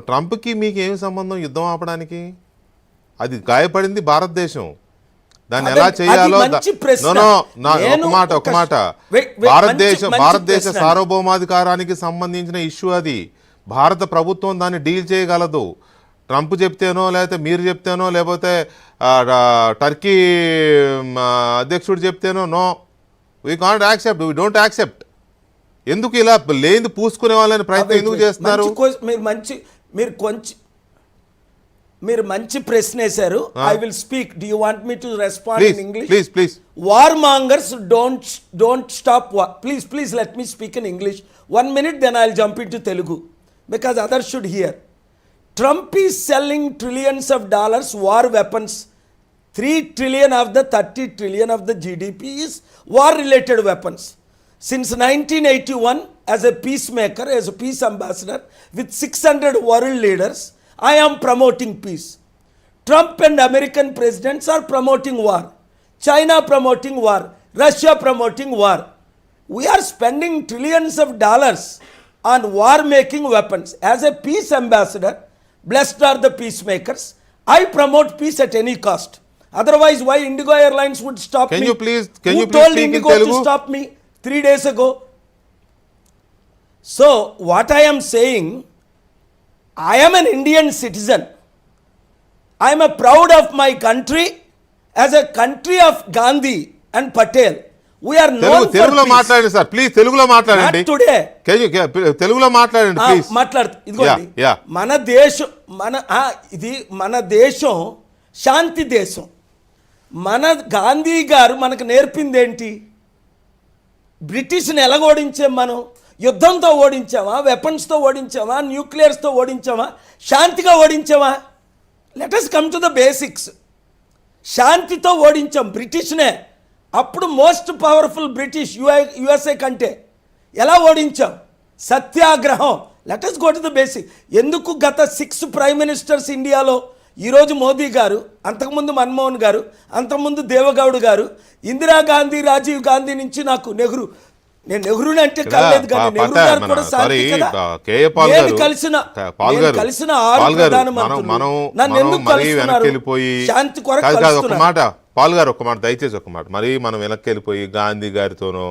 ట్రంప్కి మీకు ఏమి సంబంధం యుద్ధం ఆపడానికి? అది గాయపడింది భారతదేశం, దాన్ని ఎలా చేయాలో ఒక మాట భారతదేశ సార్వభౌమాధికారానికి సంబంధించిన ఇష్యూ అది. భారత ప్రభుత్వం దాన్ని డీల్ చేయగలదు. ట్రంప్ చెప్తేనో లేకపోతే మీరు చెప్తేనో లేకపోతే టర్కీ అధ్యక్షుడు చెప్తేనో no, we can't accept, we don't accept. ఎందుకు ఇలా లేని పూసుకునే వాళ్ళని ప్రయత్నం ఎందుకు చేస్తున్నారు? మీరు మంచి ప్రశ్న వేశారు. I will speak. Do you want me to respond in English? Please. War mongers don't stop. Please let me speak in English 1 minute, then I'll jump into Telugu because others should hear. Trump is selling trillions of dollars war weapons. 3 trillion of the 30 trillion of the GDP is war related weapons. Since 1981, as a peacemaker, as a peace ambassador with 600 world leaders, I am promoting peace. Trump and American presidents are promoting war. China promoting war. Russia promoting war. We are spending trillions of dollars on war making weapons. As a peace ambassador, blessed are the peacemakers. I promote peace at any cost. Otherwise, why Indigo Airlines would stop me? Can you please told speak Indigo in Telugu? to stop me 3 days ago? So, what I am saying, I am an Indian citizen. I am proud of my country as a country of Gandhi and Patel. We are known for తెలుగులో peace. మాట్లాడండి sir, please తెలుగులో మాట్లాడండి. Not today. తెలుగులో మాట్లాడండి please. ఇదిగోండి, మన దేశం ఇది మన దేశం శాంతి దేశం. మన గాంధీ గారు మనకు నేర్పింది ఏంటి? బ్రిటిష్ని ఎలా ఓడించాం మనం? యుద్ధంతో ఓడించామా? వెపన్స్తో ఓడించామా? న్యూక్లియర్స్తో ఓడించామా? శాంతిగా ఓడించామా? Let us come to the basics. శాంతితో ఓడించాం బ్రిటిష్నే. అప్పుడు మోస్ట్ పవర్ఫుల్ బ్రిటిష్ యుఎస్ఏ కంటే ఎలా ఓడించాం? సత్యాగ్రహం. Let us go to the basic. ఎందుకు గత 6 ప్రైమ్ మినిస్టర్స్ ఇండియాలో, ఈరోజు మోదీ గారు, అంతకుముందు మన్మోహన్ గారు, అంతకుముందు దేవగౌడ్ గారు, ఇందిరాగాంధీ, రాజీవ్ గాంధీ నుంచి నాకు నేను నెహ్రూని అంటే కలలేదు, కానీ నెహ్రూ గారు కూడా శాంతి కదా. నేను కలిసిన 6 ప్రధానమంత్రులు నన్ను ఎందుకు కలుస్తున్నారు? శాంతి కొరకు కలుస్తున్నారు. పాల్ గారు ఒక మాట, దయచేసి ఒక మాట. మరి మనం వెనక్కి వెళ్ళిపోయి గాంధీ గారితోనో